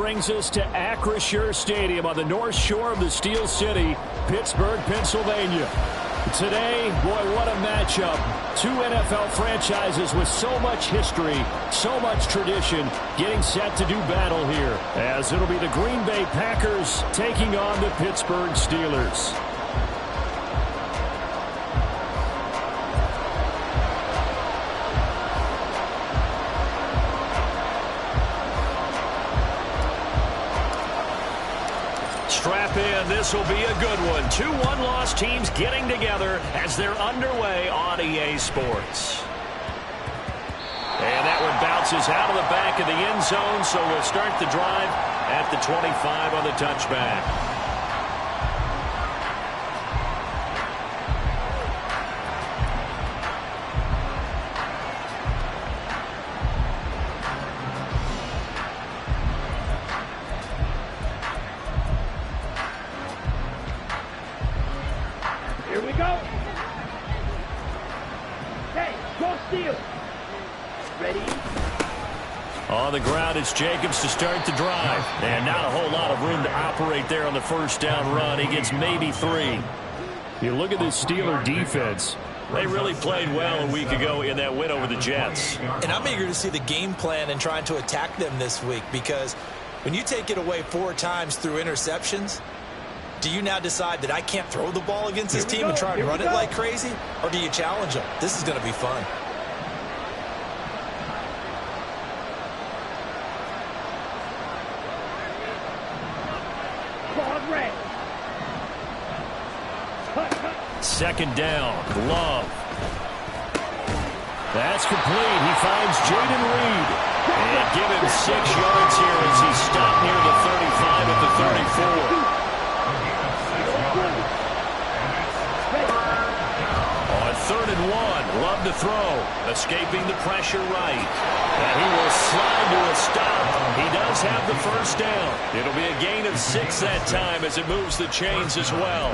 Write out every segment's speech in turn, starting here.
brings us to Acrisure Stadium on the north shore of the Steel City, Pittsburgh, Pennsylvania. Today, boy, what a matchup. Two NFL franchises with so much history, so much tradition, getting set to do battle here, as it'll be the Green Bay Packers taking on the Pittsburgh Steelers. Strap in. This will be a good one. Two one-loss teams getting together as they're underway on EA Sports. And that one bounces out of the back of the end zone, so we'll start the drive at the 25 on the touchback. Here we go. Hey, go Steelers. Ready? On the ground, it's Jacobs to start the drive. And not a whole lot of room to operate there on the first down run. He gets maybe 3. You look at this Steeler defense. They really played well a week ago in that win over the Jets. And I'm eager to see the game plan and trying to attack them this week, because when you take it away 4 times through interceptions, do you now decide that I can't throw the ball against this team and try and run it like crazy? Or do you challenge them? This is going to be fun. Second down, Love. That's complete. He finds Jaden Reed. And give him 6 yards here as he's stopped near the 35 at the 34. On 3rd and 1, Love to throw. Escaping the pressure right. And he will slide to a stop. He does have the first down. It'll be a gain of 6 that time as it moves the chains as well.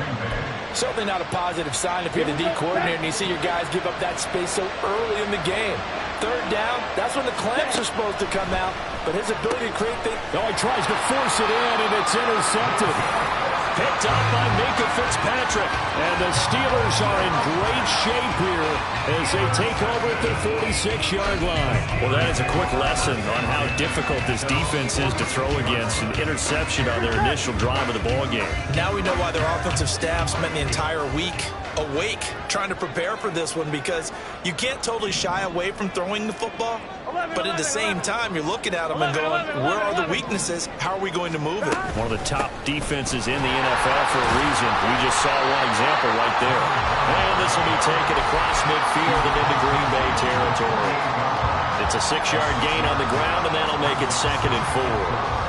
Certainly not a positive sign if you're the D coordinator and you see your guys give up that space so early in the game. 3rd down, that's when the clamps are supposed to come out. But his ability to create things... Oh, he tries to force it in, and it's intercepted. Picked up by Minka Fitzpatrick. And the Steelers are in great shape here as they take over at the 46-yard line. Well, that is a quick lesson on how difficult this defense is to throw against. An interception on their initial drive of the ballgame. Now we know why their offensive staff spent the entire week awake trying to prepare for this one, because you can't totally shy away from throwing the football, but at the same time you're looking at them and going, where are the weaknesses? How are we going to move it? One of the top defenses in the NFL for a reason. We just saw one example right there. And this will be taken across midfield and into Green Bay territory. It's a 6-yard gain on the ground, and that'll make it 2nd and 4.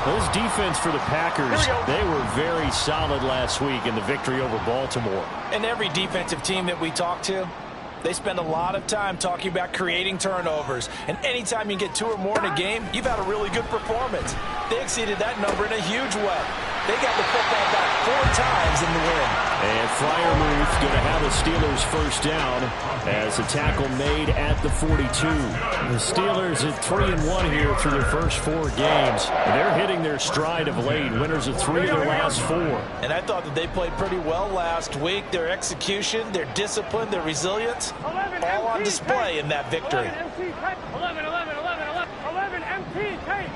Those defense for the Packers, they were very solid last week in the victory over Baltimore. And every defensive team that we talk to, they spend a lot of time talking about creating turnovers. And anytime you get 2 or more in a game, you've had a really good performance. They exceeded that number in a huge way. They got the football back 4 times in the win. And Freiermuth going to have a Steelers first down as a tackle made at the 42. The Steelers at 3-1 here through their first 4 games. They're hitting their stride of late. Winners of 3 of their last 4. And I thought that they played pretty well last week. Their execution, their discipline, their resilience, all on display in that victory. 11 MT tape. 11 MT tape.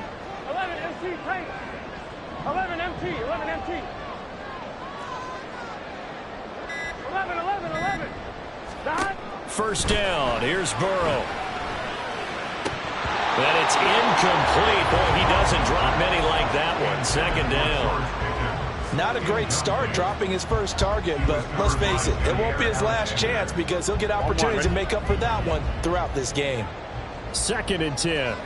11 MT tape. 11 MT. 11 MT. 11. First down. Here's Burrow. And it's incomplete. Boy, he doesn't drop many like that one. 2nd down. Not a great start dropping his first target, but let's face it, it won't be his last chance because he'll get opportunities to make up for that one throughout this game. 2nd and 10.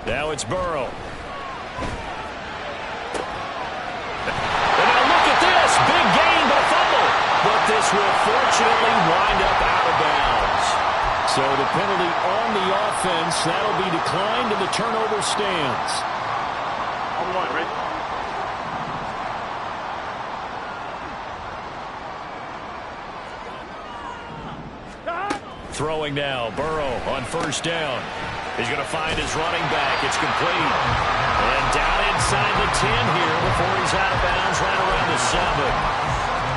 Now it's Burrow. And now look at this. Big gain, but a fumble. But this will fortunately wind up out of bounds. So the penalty on the offense, that'll be declined and the turnover stands. ready? Throwing now, Burrow on first down. He's going to find his running back. It's complete. And down inside the 10 here before he's out of bounds, right around the 7.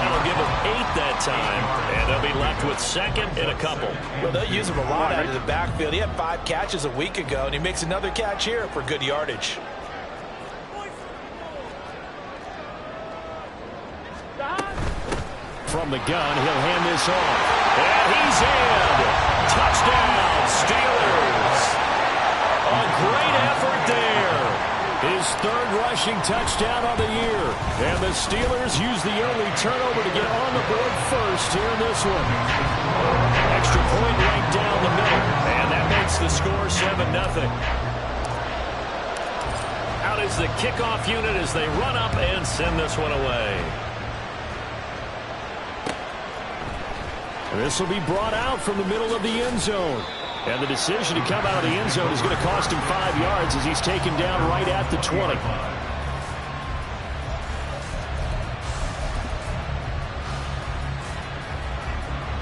That'll give him 8 that time, and they'll be left with second and a couple. Well, they'll use him a lot out of the backfield. He had 5 catches a week ago, and he makes another catch here for good yardage. From the gun, he'll hand this off. And he's in. Touchdown, Steelers. A great effort there. His 3rd rushing touchdown of the year. And the Steelers use the early turnover to get on the board first here in this one. Extra point right down the middle. And that makes the score 7-0. Out is the kickoff unit as they run up and send this one away. This will be brought out from the middle of the end zone. And the decision to come out of the end zone is going to cost him 5 yards as he's taken down right at the 20.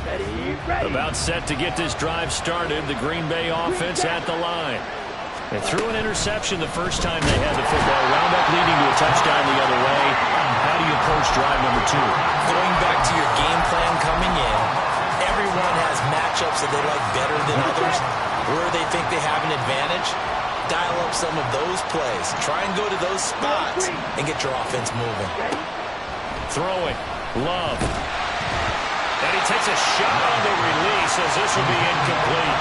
Ready. About set to get this drive started. The Green Bay offense at the line. They threw an interception the first time they had the football. Wound up leading to a touchdown the other way. How do you approach drive number 2? Going back to your game plan coming in, everyone has matchups that they like better than others, where they think they have an advantage. Dial up some of those plays. Try and go to those spots and get your offense moving. Throwing. Love. And he takes a shot on the release as this will be incomplete.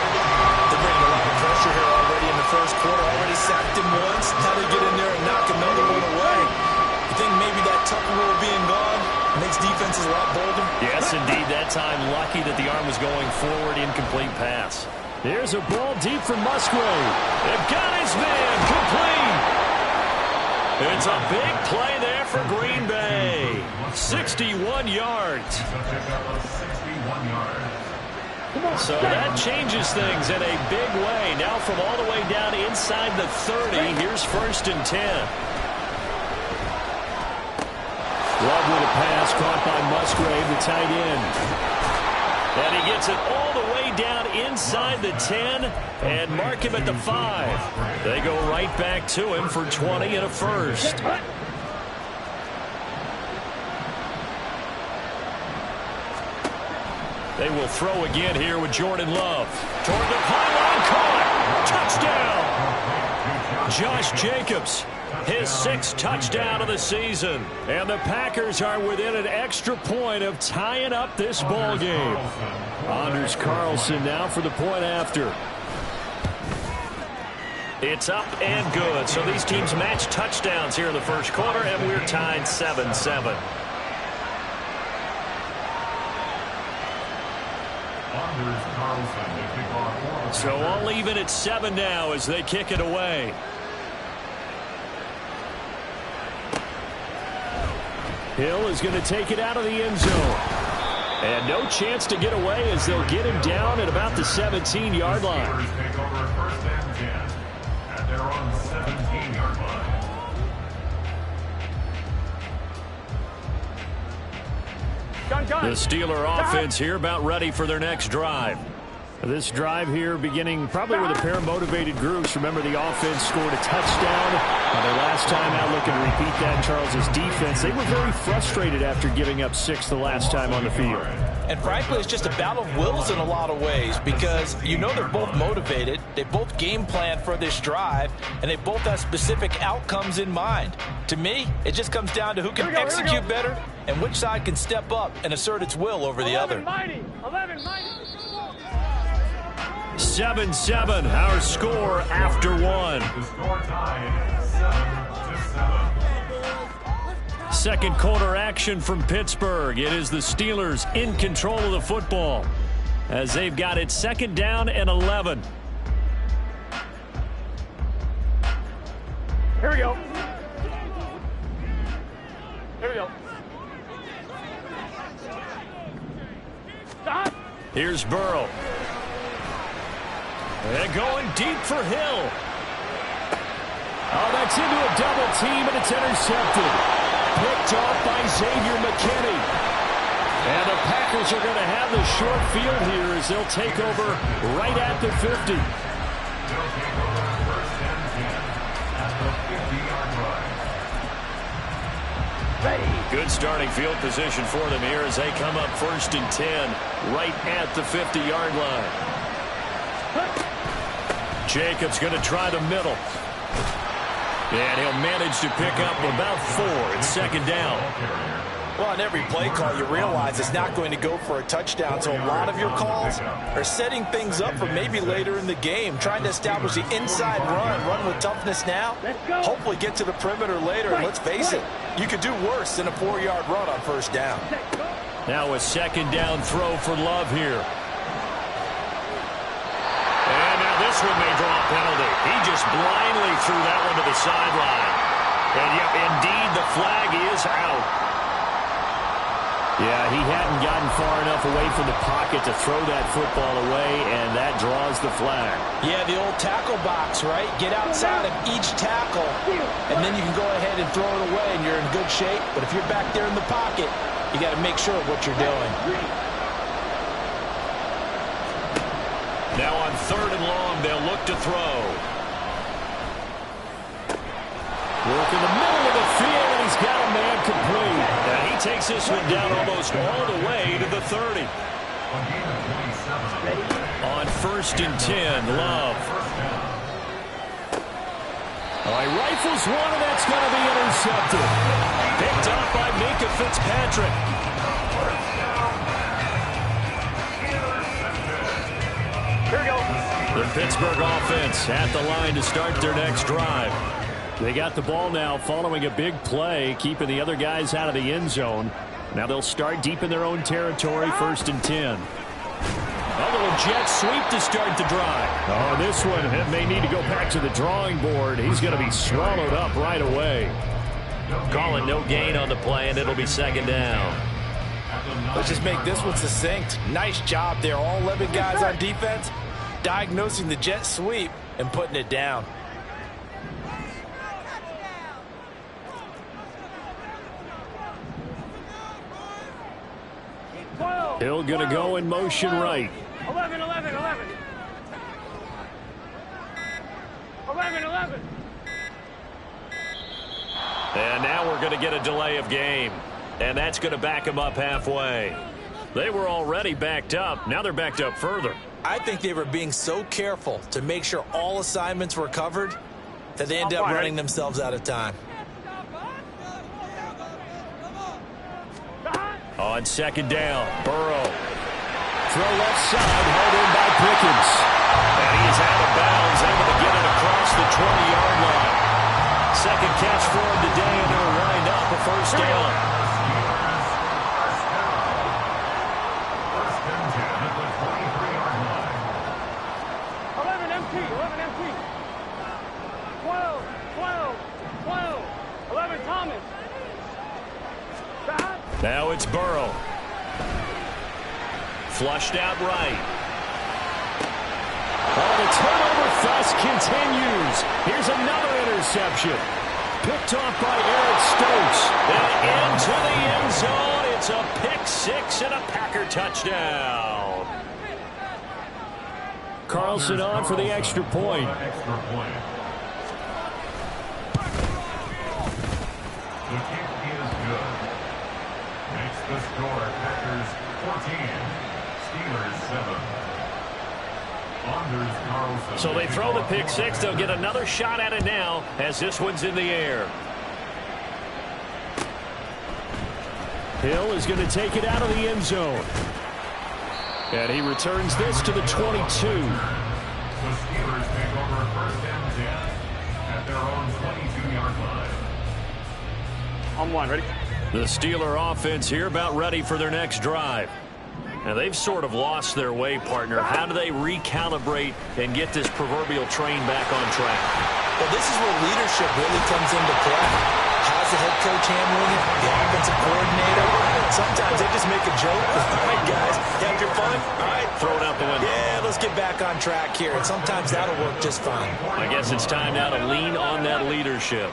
They're bringing a lot of pressure here already in the first quarter. Already sacked him once. Now they get in there and knock another one away. You think maybe that Tucker rule being gone makes defenses a lot bolder? Yes, indeed. That time, lucky that the arm was going forward. Incomplete pass. Here's a ball deep from Musgrave. They've got his man. Complete. It's a big play there for Green Bay. 61 yards. So that changes things in a big way. Now from all the way down inside the 30, here's 1st and 10. Love with a pass caught by Musgrave, the tight end. And he gets it all the way down inside the 10 and mark him at the 5. They go right back to him for 20 and a first. They will throw again here with Jordan Love. Toward the pylon, caught. Touchdown. Josh Jacobs, his 6th touchdown of the season. And the Packers are within an extra point of tying up this ball game. Anders Carlson now for the point after. It's up and good. So these teams match touchdowns here in the first quarter, and we're tied 7-7. So all even at 7 now as they kick it away. Hill is going to take it out of the end zone. And no chance to get away as they'll get him down at about the 17-yard line. They're on the 17-yard line. The Steeler offense here about ready for their next drive. This drive here beginning probably with a pair of motivated groups. Remember, the offense scored a touchdown. Their last time out, looking to repeat that. Charles's defense, they were very frustrated after giving up 6 the last time on the field. And frankly, it's just a battle of wills in a lot of ways because you know they're both motivated. They both game plan for this drive, and they both have specific outcomes in mind. To me, it just comes down to who can execute better and which side can step up and assert its will over the other. 7-7, our score after 1. Second quarter action from Pittsburgh. It is the Steelers in control of the football as they've got it 2nd down and 11. Here we go. Here we go. Stop. Here's Burrow. And going deep for Hill. Oh, that's into a double team, and it's intercepted. Picked off by Xavier McKinney. And the Packers are going to have the short field here as they'll take over right at the 50. Good starting field position for them here as they come up 1st and 10 right at the 50-yard line. Jacobs going to try the middle. And he'll manage to pick up about 4. It's 2nd down. Well, on every play call, you realize it's not going to go for a touchdown, so a lot of your calls are setting things up for maybe later in the game, trying to establish the inside run with toughness now, hopefully get to the perimeter later, and let's face it, you could do worse than a 4-yard run on 1st down. Now a 2nd down throw for Love here. And now this one may draw a penalty. He just blindly threw that one to the sideline. And yep, indeed, the flag is out. Yeah, he hadn't gotten far enough away from the pocket to throw that football away, and that draws the flag. Yeah, the old tackle box, right? Get outside of each tackle, and then you can go ahead and throw it away, and you're in good shape. But if you're back there in the pocket, you got to make sure of what you're doing. Now on 3rd and long, they'll look to throw. Work in the middle of the field, and he's got a man complete. And he takes this one down almost all the way to the 30. On 1st and 10, Love. He rifles one, and that's going to be intercepted. Picked up by Minka Fitzpatrick. Here we go. The Pittsburgh offense at the line to start their next drive. They got the ball now following a big play, keeping the other guys out of the end zone. Now they'll start deep in their own territory, 1st and 10. A little jet sweep to start the drive. Oh, this one may need to go back to the drawing board. He's going to be swallowed up right away. Calling no gain on the play, and it'll be 2nd down. Let's just make this one succinct. Nice job there. All 11 guys on defense diagnosing the jet sweep and putting it down. Hill going to go in motion right. 11, 11, 11. 11, 11. And now we're going to get a delay of game. And that's going to back them up halfway. They were already backed up. Now they're backed up further. I think they were being so careful to make sure all assignments were covered that they ended up running themselves out of time. On 2nd down, Burrow. Throw left side, held in by Pickens. And he is out of bounds, able to get it across the 20-yard line. 2nd catch for him today, and they'll wind up a 1st down. Now it's Burrow. Flushed out right. Oh, the turnover fuss continues. Here's another interception. Picked off by Eric Stokes. And into the end zone. It's a pick 6 and a Packer touchdown. Carlson on for the extra point. The score, Packers 14, Steelers 7. Anders Carlson. So they throw the pick 6. They'll get another shot at it now as this one's in the air. Hill is going to take it out of the end zone. And he returns this to the 22. The Steelers take over 1st and 10 at their own 22-yard line. On 1, ready? The Steeler offense here about ready for their next drive. Now they've sort of lost their way, partner. How do they recalibrate and get this proverbial train back on track? Well, this is where leadership really comes into play. How's the head coach handling it? The offensive coordinator? Sometimes they just make a joke. All right, guys, you have your fun? All right. Throw it out the window. Yeah, let's get back on track here. And sometimes that'll work just fine. I guess it's time now to lean on that leadership.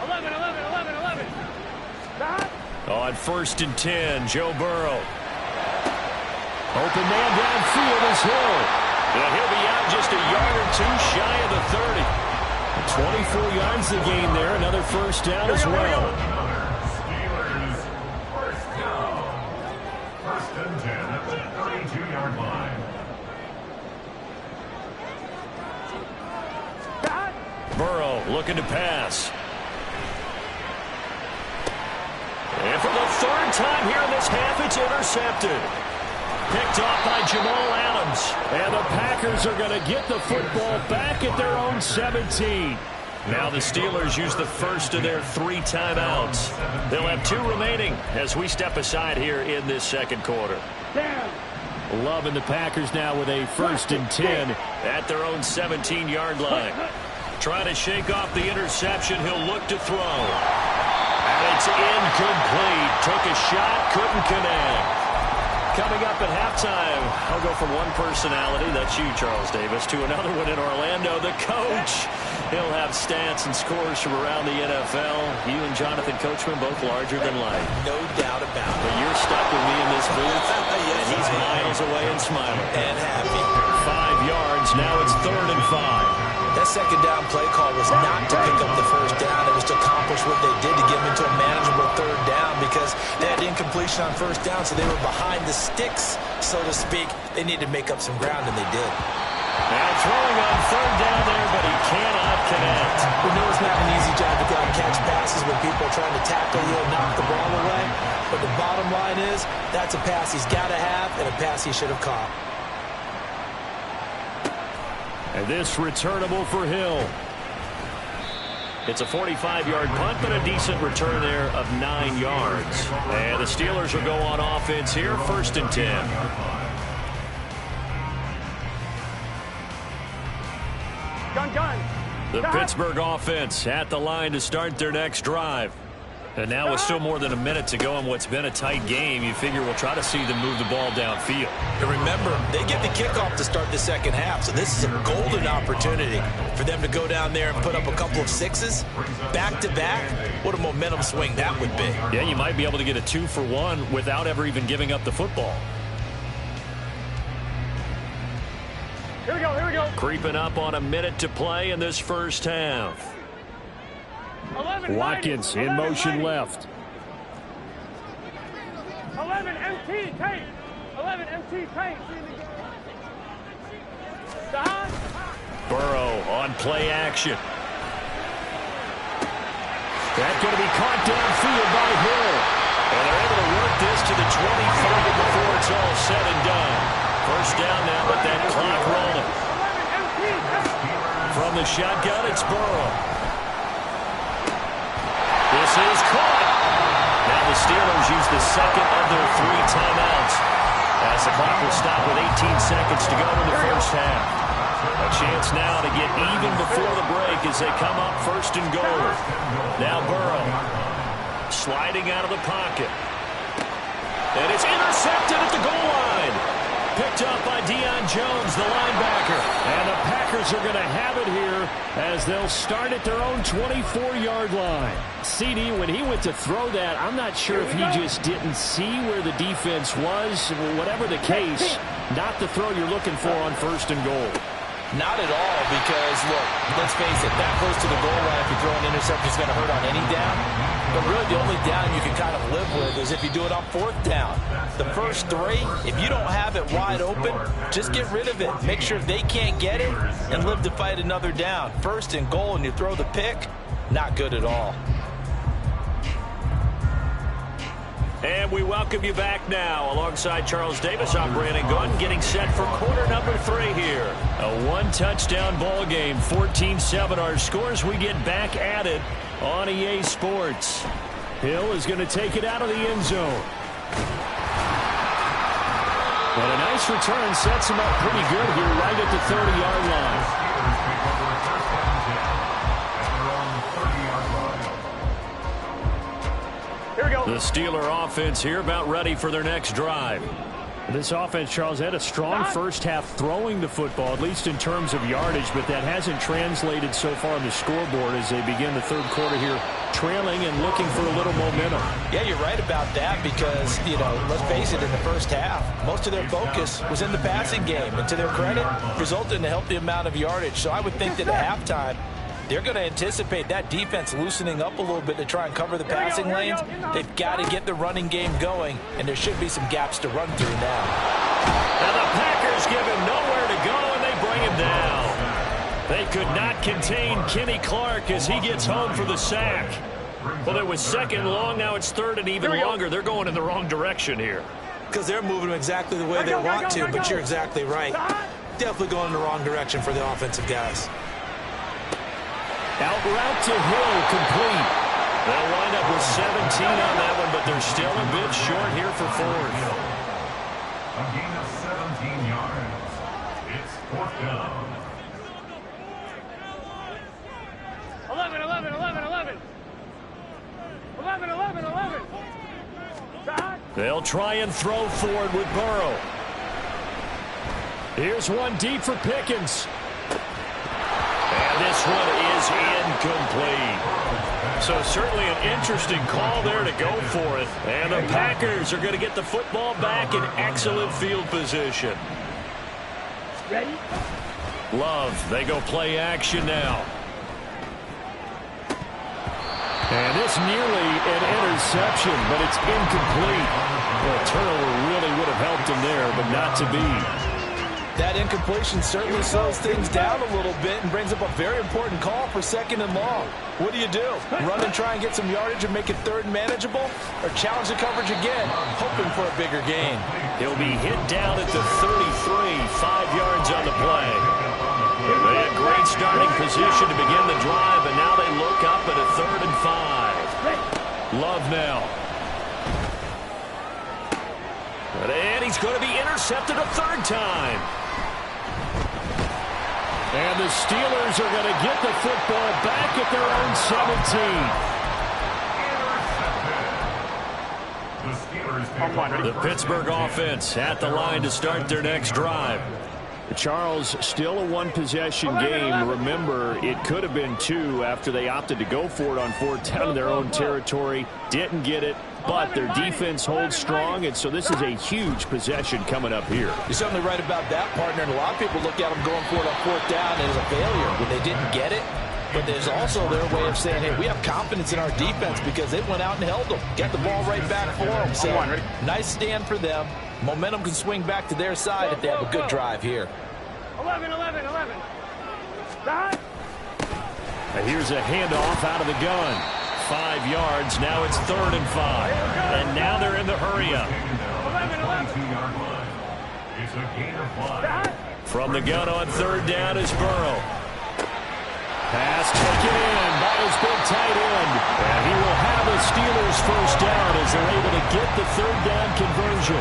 11, 11, 11, 11. Stop. On 1st and 10, Joe Burrow. Open man downfield is Hill. And he'll be out just a yard or two shy of the 30. 24 yards the gain there. Another first down as well. Steelers first down. 1st and 10 at the 32-yard line. Burrow looking to pass. And for the 3rd time here in this half, it's intercepted. Picked off by Jamal Adams. And the Packers are going to get the football back at their own 17. Now the Steelers use the first of their 3 timeouts. They'll have 2 remaining as we step aside here in this 2nd quarter. Loving the Packers now with a 1st and 10 at their own 17-yard line. Trying to shake off the interception. He'll look to throw. And it's incomplete. Took a shot, couldn't connect. Coming up at halftime, I'll go from one personality, that's you, Charles Davis, to another one in Orlando, the coach. He'll have stats and scores from around the NFL. You and Jonathan Coachman both larger than life. No doubt about it. But you're stuck with me in this booth, and he's miles away and smiling. And happy. 5 yards, now it's 3rd and 5. That 2nd down play call was not to pick up the 1st down. It was to accomplish what they did to get them into a manageable 3rd down because they had incompletion on 1st down, so they were behind the sticks, so to speak. They needed to make up some ground, and they did. Now throwing on 3rd down there, but he cannot connect. We know it's not an easy job to go and catch passes when people are trying to tackle you and knock the ball away. But the bottom line is that's a pass he's got to have and a pass he should have caught. And this returnable for Hill. It's a 45-yard punt, but a decent return there of 9 yards. And the Steelers will go on offense here, 1st and 10. Gun. The Pittsburgh offense at the line to start their next drive. And now with still more than a minute to go in what's been a tight game, you figure we'll try to see them move the ball downfield. And remember, they get the kickoff to start the 2nd half, so this is a golden opportunity for them to go down there and put up a couple of 6s back-to-back. What a momentum swing that would be. Yeah, you might be able to get a 2-for-1 without ever even giving up the football. Here we go. Creeping up on a minute to play in this 1st half. 11, Watkins 90, in 11, motion 90. left. 11 MT tape. 11 MT tape. Stop. Burrow on play action. That's going to be caught downfield by Hill. And they're able to work this to the 25 before it's all said and done. 1st down now with that clock rolling. 11 MT tape. From the shotgun, it's Burrow. This is caught. Now the Steelers use the 2nd of their 3 timeouts as the clock will stop with 18 seconds to go in the 1st half. A chance now to get even before the break as they come up 1st and goal. Now Burrow sliding out of the pocket. And it's intercepted at the goal line. Picked up by Deion Jones, the linebacker. And the Packers are going to have it here as they'll start at their own 24-yard line. CD, when he went to throw that, I'm not sure if he just didn't see where the defense was. Whatever the case, not the throw you're looking for on 1st and goal. Not at all, because, look, let's face it, that close to the goal line, if you throw an interception, it's going to hurt on any down. But really, the only down you can kind of live with is if you do it on 4th down. The first 3, if you don't have it wide open, just get rid of it. Make sure they can't get it and live to fight another down. 1st and goal, and you throw the pick, not good at all. And we welcome you back now. Alongside Charles Davis, I'm Brandon Gunn, getting set for quarter number 3 here. A 1-touchdown ball game, 14-7 our scores. We get back at it on EA Sports. Hill is going to take it out of the end zone. But a nice return sets him up pretty good here right at the 30-yard line. The Steeler offense here about ready for their next drive. This offense, Charles, had a strong first half throwing the football, at least in terms of yardage, but that hasn't translated so far on the scoreboard as they begin the third quarter here, trailing and looking for a little momentum. Yeah, you're right about that because, let's face it, in the first half, most of their focus was in the passing game. And to their credit, resulted in a healthy amount of yardage. So I would think that at halftime, they're going to anticipate that defense loosening up a little bit to try and cover the passing lanes. They've got to get the running game going, and there should be some gaps to run through now. And the Packers give him nowhere to go, and they bring him down. They could not contain Kenny Clark as he gets home for the sack. Well, it was second long. Now it's third and even longer. They're going in the wrong direction here. Because they're moving them exactly the way they want to, but you're exactly right. Definitely going in the wrong direction for the offensive guys. Out route to Hill, complete. They'll wind up with 17 on that one, but they're still a bit short here for fourth. A gain of 17 yards. It's fourth down. 11, 11, 11, 11. 11, 11, 11. They'll try and throw forward with Burrow. Here's one deep for Pickens. And this one is incomplete. So certainly an interesting call there to go for it. And the Packers are going to get the football back in excellent field position. Ready? Love, they go play action now. And this nearly an interception, but it's incomplete. Well, a turnover really would have helped him there, but not to be. That incompletion certainly slows things down a little bit and brings up a very important call for second and long. What do? Run and try and get some yardage and make it third and manageable? Or challenge the coverage again, hoping for a bigger gain? He'll be hit down at the 33, 5 yards on the play. They had great starting position to begin the drive, and now they look up at a 3rd and 5. Love now. And he's going to be intercepted a 3rd time. And the Steelers are going to get the football back at their own 17. The Pittsburgh offense at the line to start their next drive. Charles, still a one-possession game. Remember, it could have been 2 after they opted to go for it on 4th down in their own territory. Didn't get it, but their defense holds strong, and so this is a huge possession coming up here. You're certainly right about that, partner, and a lot of people look at them going for it on 4th down as a failure when they didn't get it. But there's also their way of saying, hey, we have confidence in our defense because it went out and held them. Got the ball right back for them. So nice stand for them. Momentum can swing back to their side if they have a good drive here. 11, 11, 11. And here's a handoff out of the gun. 5 yards. Now it's 3rd and 5. And now they're in the hurry-up. 22-yard line. It's a gain of 5. From the gun on 3rd down is Burrow. Pass taken in by his big tight end. And he will have the Steelers first down as they're able to get the 3rd down conversion.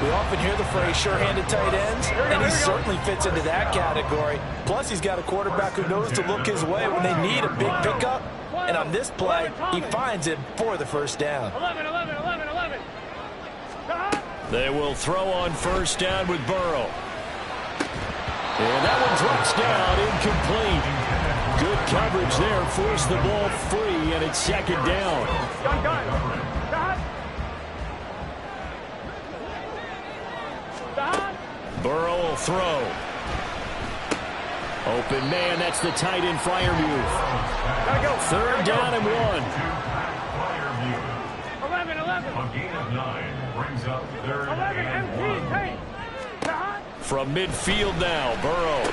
We often hear the phrase sure-handed tight ends, and he certainly fits into that category. Plus, he's got a quarterback who knows to look his way when they need a big pickup. And on this play, he finds him for the first down. 11, 11, 11, 11. They will throw on 1st down with Burrow. And that one drops down, incomplete. Good coverage there, forced the ball free, and it's 2nd down. Burrow will throw. Open man, that's the tight end Freiermuth. 3rd down and 1. 11, 11. A gain of 9 brings up 3rd and 1. From midfield now, Burrow.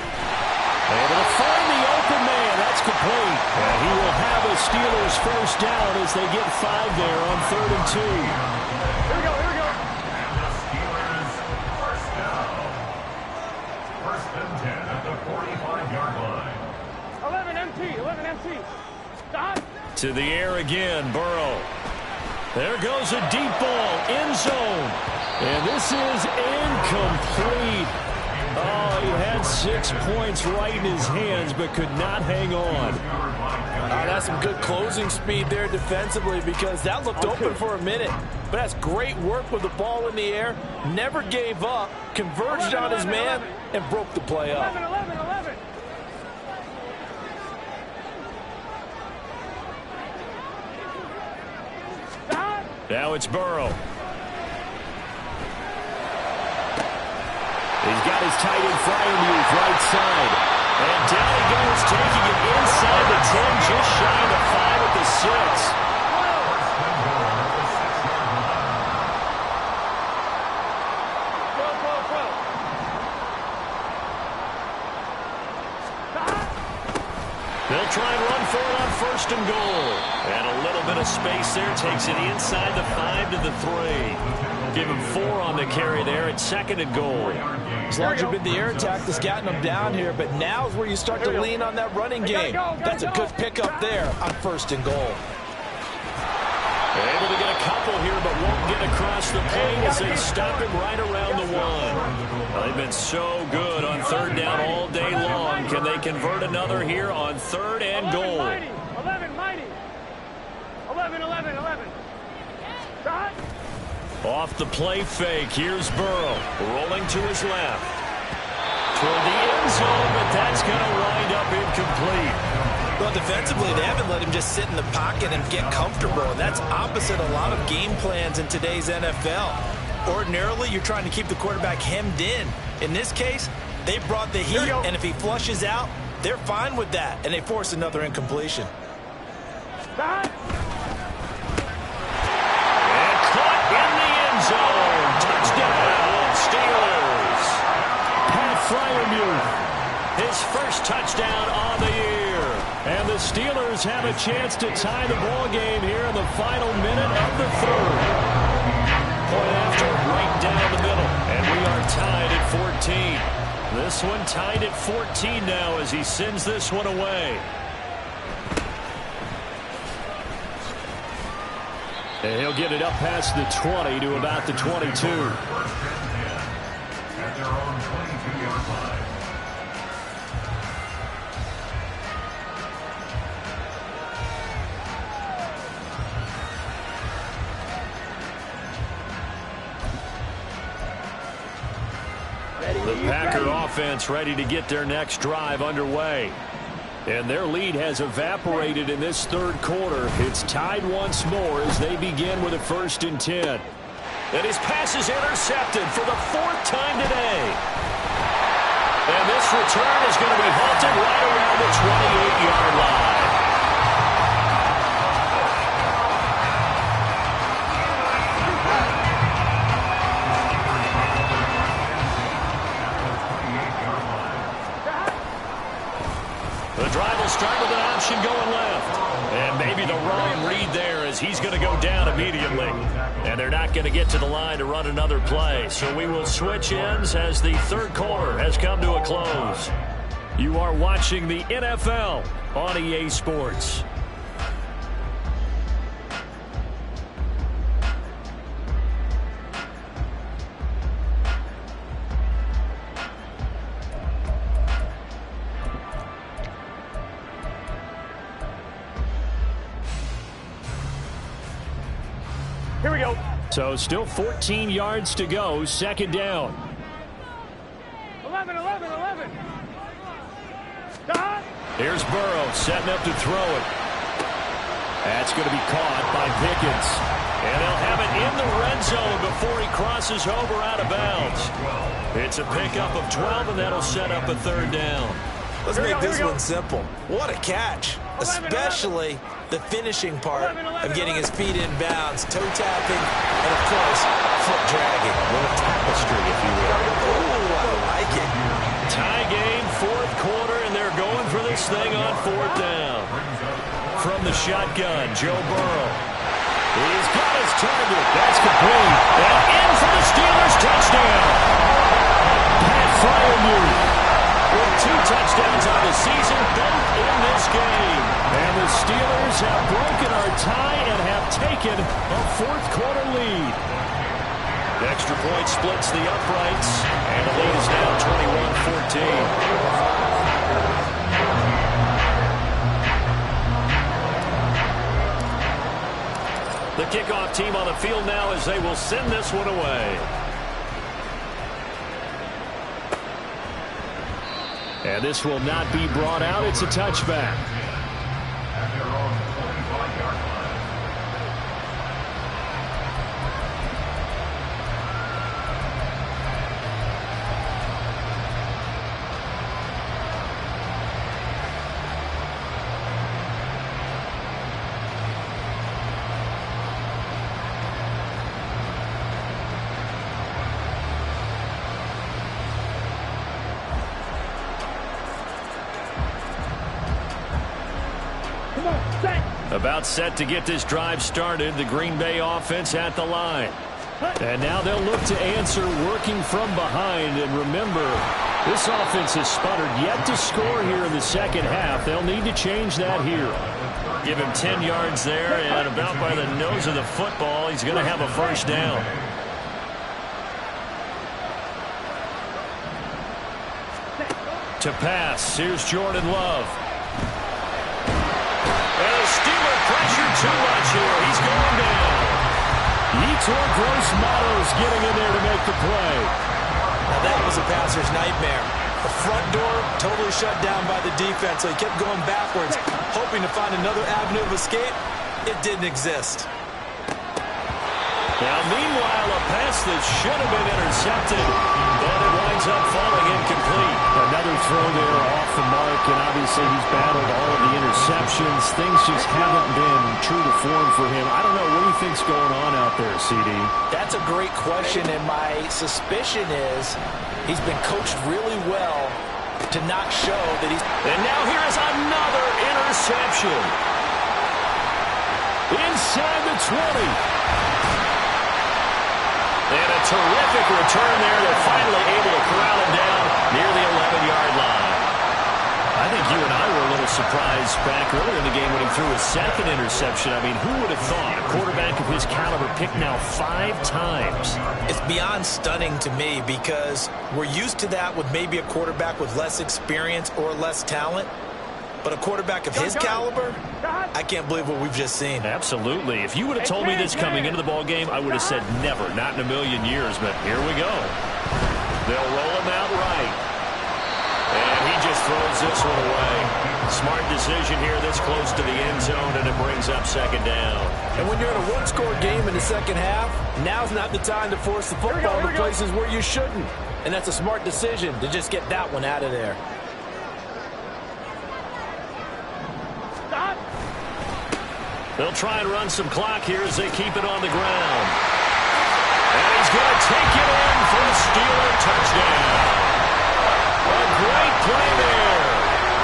Able to find the open man. That's complete. And he will have a Steelers first down as they get 5 there on 3rd and 2. Here we go, here we go. And the Steelers first down. 1st and 10 at the 45-yard line. 11 MT, 11 MT. Stop. To the air again, Burrow. There goes a deep ball, end zone. And this is incomplete. Oh, he had 6 points right in his hands, but could not hang on. That's some good closing speed there defensively because that looked open for a minute. But that's great work with the ball in the air. Never gave up, converged on his man, and broke the play up. 11. Now it's Burrow. He's got his tight end Freiermuth right side. And down he goes, taking it inside the 10, just shy of the 5 at the 6. They'll try and run for it on 1st and goal. And a little bit of space there. Takes it inside the 5 to the 3. Give him 4 on the carry there at 2nd and goal. As long as you've been the air attack that's gotten them down here, but now is where you start to lean on that running game. That's a good pickup there on 1st and goal. Able to get a couple here, but won't get across the plane as they stop him right around the 1. Well, they've been so good on 3rd down all day long. Can they convert another here on 3rd and goal? 11. Shot. Off the play fake, here's Burrow, rolling to his left. Toward the end zone, but that's going to wind up incomplete. Well, defensively, they haven't let him just sit in the pocket and get comfortable, and that's opposite a lot of game plans in today's NFL. Ordinarily, you're trying to keep the quarterback hemmed in. In this case, they brought the heat, and if he flushes out, they're fine with that, and they force another incompletion. Shot. In the end zone. Touchdown, Steelers. Pat Freiermuth, his first touchdown on the year. And the Steelers have a chance to tie the ball game here in the final minute of the 3rd. Point after, right down the middle. And we are tied at 14. This one tied at 14 now as he sends this one away. And he'll get it up past the 20 to about the 22. At their own 22-yard line. The Packer offense ready to get their next drive underway. And their lead has evaporated in this 3rd quarter. It's tied once more as they begin with a 1st and 10. And his pass is intercepted for the 4th time today. And this return is going to be halted right around the 28-yard line. The drive will start with an option going left. And maybe the wrong read there as he's going to go down immediately. And they're not going to get to the line to run another play. So we will switch ends as the 3rd quarter has come to a close. You are watching the NFL on EA Sports. Here we go. So still 14 yards to go, 2nd down. 11. Shot. Here's Burrow setting up to throw it. That's going to be caught by Pickens. And they'll have it in the red zone before he crosses over out of bounds. It's a pickup of 12, and that'll set up a 3rd down. Let's make this one simple. What a catch, especially the finishing part of getting his feet in bounds, toe tapping, and of course, foot dragging. A little tapestry, if you will. Ooh, I like it. Tie game, 4th quarter, and they're going for this thing on 4th down. From the shotgun, Joe Burrow. He's got his target. That's complete. And in for the Steelers touchdown. Pat Freiermuth with 2 touchdowns on the season, both in this game. And the Steelers have broken our tie and have taken a 4th quarter lead. The extra point splits the uprights, and the lead is now 21-14. The kickoff team on the field now as they will send this one away. And this will not be brought out. It's a touchback. At their own 25-yard line. About set to get this drive started. The Green Bay offense at the line. And now they'll look to answer working from behind. And remember, this offense has sputtered yet to score here in the second half. They'll need to change that here. Give him 10 yards there, and about by the nose of the football, he's going to have a first down. To pass, here's Jordan Love. And the Steeler pressure too much here. He's going down. Yetur Gross-Matos getting in there to make the play. Now that was a passer's nightmare. The front door totally shut down by the defense, so he kept going backwards, hoping to find another avenue of escape. It didn't exist. Now, meanwhile, a pass that should have been intercepted, but it winds up falling incomplete. Another throw there off the mark, and obviously he's battled all of the interceptions. Things just haven't been true to form for him. I don't know. What do you think's going on out there, CD? That's a great question, and my suspicion is he's been coached really well to not show that he's... And now here is another interception. Inside the 20. And a terrific return there. They're finally able to corral him down near the 11-yard line. I think you and I were a little surprised back earlier in the game when he threw his second interception. I mean, who would have thought a quarterback of his caliber picked now 5 times? It's beyond stunning to me because we're used to that with maybe a quarterback with less experience or less talent. But a quarterback of his caliber, I can't believe what we've just seen. Absolutely. If you would have told me this coming into the ball game, I would have said never, not in a million years. But here we go. They'll roll him out right. And he just throws this one away. Smart decision here this close to the end zone, and it brings up second down. And when you're in a one-score game in the second half, now's not the time to force the football to places where you shouldn't. And that's a smart decision to just get that one out of there. They'll try and run some clock here as they keep it on the ground. And he's going to take it in for a Steeler touchdown. A great play there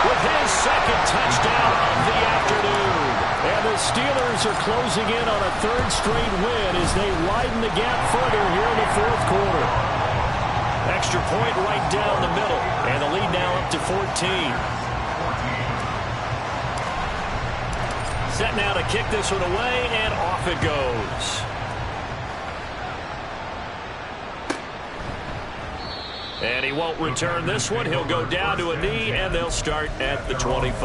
with his second touchdown of the afternoon. And the Steelers are closing in on a 3rd straight win as they widen the gap further here in the 4th quarter. Extra point right down the middle. And the lead now up to 14. Set now to kick this one away, and off it goes. And he won't return this one. He'll go down to a knee, and they'll start at the 25.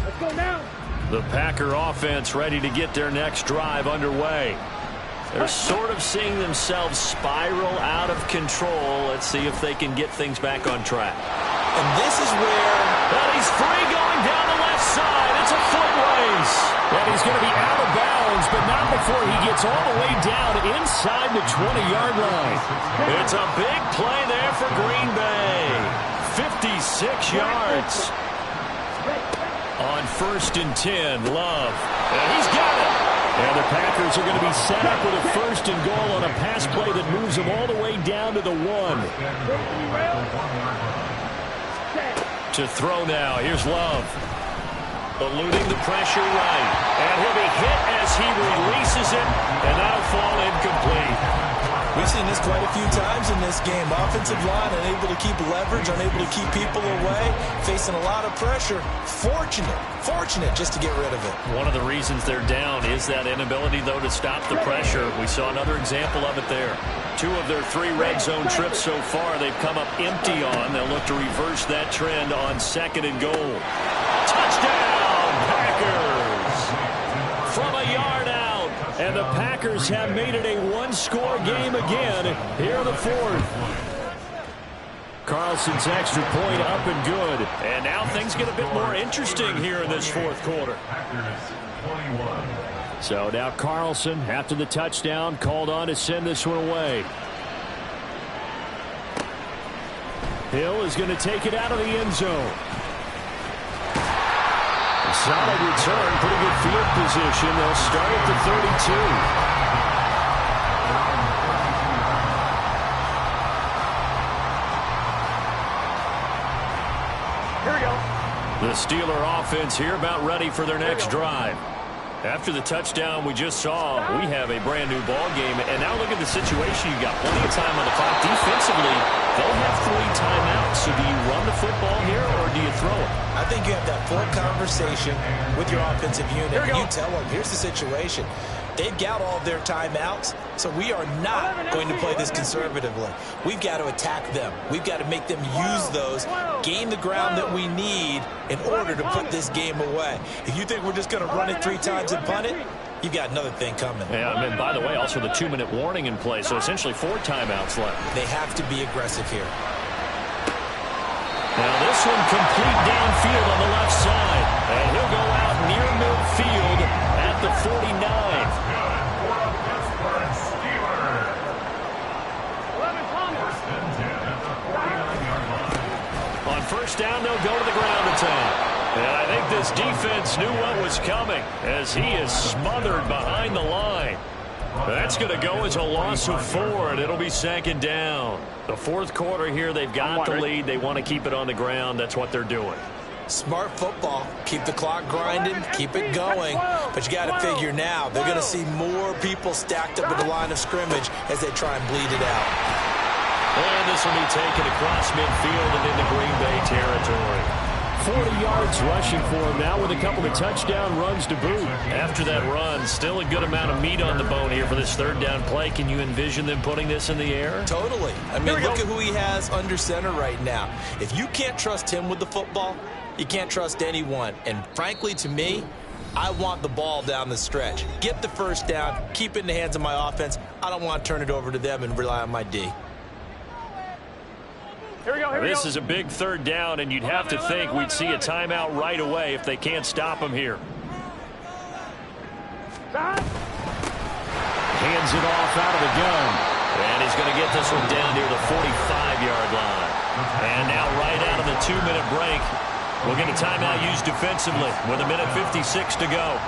Let's go now. The Packer offense ready to get their next drive underway. They're sort of seeing themselves spiral out of control. Let's see if they can get things back on track. And this is where... Well, he's free going down the left side. It's a foot race. And he's going to be out of bounds, but not before he gets all the way down inside the 20-yard line. It's a big play there for Green Bay. 56 yards. On 1st and 10, Love. And he's got it. And the Packers are going to be set up with a 1st and goal on a pass play that moves them all the way down to the 1. To throw now. Here's Love. Eluding the pressure right. And he'll be hit as he releases it. And that'll fall incomplete. We've seen this quite a few times in this game. Offensive line unable to keep leverage, unable to keep people away, facing a lot of pressure. Fortunate just to get rid of it. One of the reasons they're down is that inability, though, to stop the pressure. We saw another example of it there. 2 of their 3 red zone trips so far they've come up empty on. They'll look to reverse that trend on 2nd and goal. Touchdown, Packers! And the Packers have made it a one-score game again here in the fourth. Carlson's extra point up and good. And now things get a bit more interesting here in this fourth quarter. So now Carlson, after the touchdown, called on to send this one away. Hill is going to take it out of the end zone. Solid return, pretty good field position. They'll start at the 32. Here we go. The Steeler offense here about ready for their next drive. After the touchdown we just saw, we have a brand new ball game. And now look at the situation. You got plenty of time on the clock. Defensively, they'll have 3 timeouts. So do you run the football here or do you throw it? I think you have that full conversation with your offensive unit. You tell them, here's the situation. They've got all of their timeouts, so we are not going to play this conservatively. We've got to attack them. We've got to make them use those, gain the ground that we need in order to put this game away. If you think we're just going to run it 3 times and punt it, you've got another thing coming. Yeah, and by the way, also the 2-minute warning in play, so essentially 4 timeouts left. They have to be aggressive here. Now this one complete downfield on the left side. And he'll go out near midfield at the 49. On first down, they'll go to the ground attack. And I think this defense knew what was coming as he is smothered behind the line. That's going to go as a loss of 4, and it'll be 2nd down. The fourth quarter here, they've got the lead. They want to keep it on the ground. That's what they're doing. Smart football. Keep the clock grinding. Keep it going. But you got to figure now, they're going to see more people stacked up at the line of scrimmage as they try and bleed it out. And this will be taken across midfield and into Green Bay territory. 40 yards rushing for him now with a couple of touchdown runs to boot. After that run, still a good amount of meat on the bone here for this 3rd down play. Can you envision them putting this in the air? Totally. I mean, look at who he has under center right now. If you can't trust him with the football, you can't trust anyone. And frankly, to me, I want the ball down the stretch. Get the first down, keep it in the hands of my offense. I don't want to turn it over to them and rely on my D. Here we go, This is a big 3rd down, and you'd have to think we'd see a timeout right away if they can't stop him here. Hands it off out of the gun. And he's going to get this one down near the 45-yard line. And now right out of the 2-minute break, we'll get a timeout used defensively with 1:56 to go.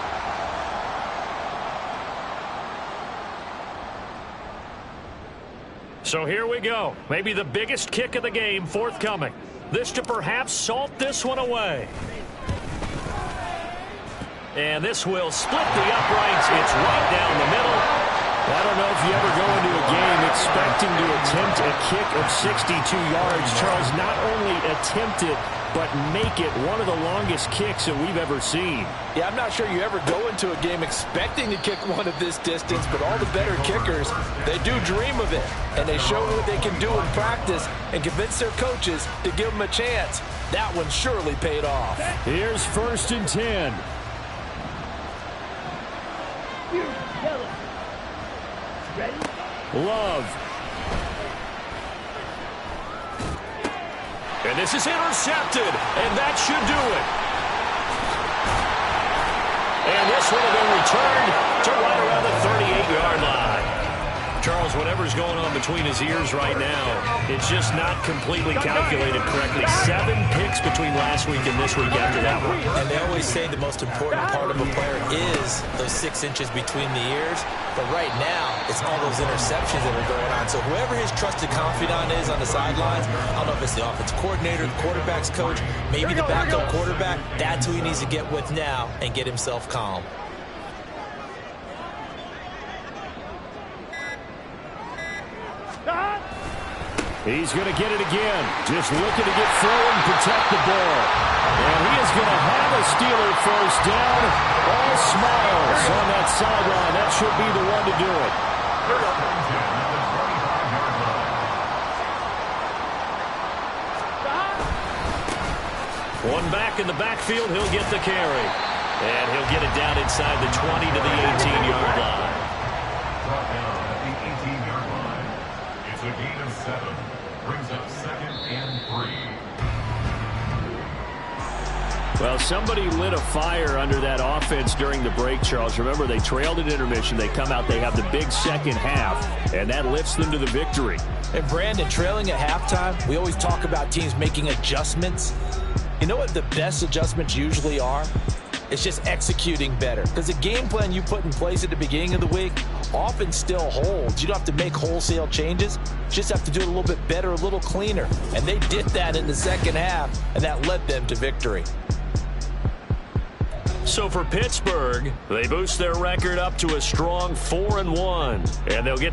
So here we go. Maybe the biggest kick of the game forthcoming. This to perhaps salt this one away. And this will split the uprights. It's right down the middle. I don't know if you ever go into a game expecting to attempt a kick of 62 yards. Charles, not only attempt it, but make it one of the longest kicks that we've ever seen. Yeah, I'm not sure you ever go into a game expecting to kick one of this distance, but all the better kickers, they do dream of it. And they show what they can do in practice and convince their coaches to give them a chance. That one surely paid off. Here's 1st and 10. Love. And this is intercepted, and that should do it. And this will have been returned to right around the 38-yard line. Charles, whatever's going on between his ears right now, it's just not completely calculated correctly. 7 picks between last week and this week after that one. And they always say the most important part of a player is those 6 inches between the ears. But right now, it's all those interceptions that are going on. So whoever his trusted confidant is on the sidelines, I don't know if it's the offensive coordinator, the quarterback's coach, maybe the backup quarterback, that's who he needs to get with now and get himself calm. He's going to get it again. Just looking to get through and protect the ball. And he is going to have a Steeler first down. All smiles on that sideline. That should be the one to do it. One back in the backfield, he'll get the carry. And he'll get it down inside the 20 to the 18-yard line. 7. Brings up 2nd and 3. Well, somebody lit a fire under that offense during the break, Charles. Remember, they trailed at intermission. They come out, they have the big second half, and that lifts them to the victory. And Brandon, trailing at halftime, we always talk about teams making adjustments. You know what the best adjustments usually are? It's just executing better. Because the game plan you put in place at the beginning of the week often still holds. You don't have to make wholesale changes. You just have to do it a little bit better, a little cleaner. And they did that in the second half, and that led them to victory. So for Pittsburgh, they boost their record up to a strong 4-1, and they'll get to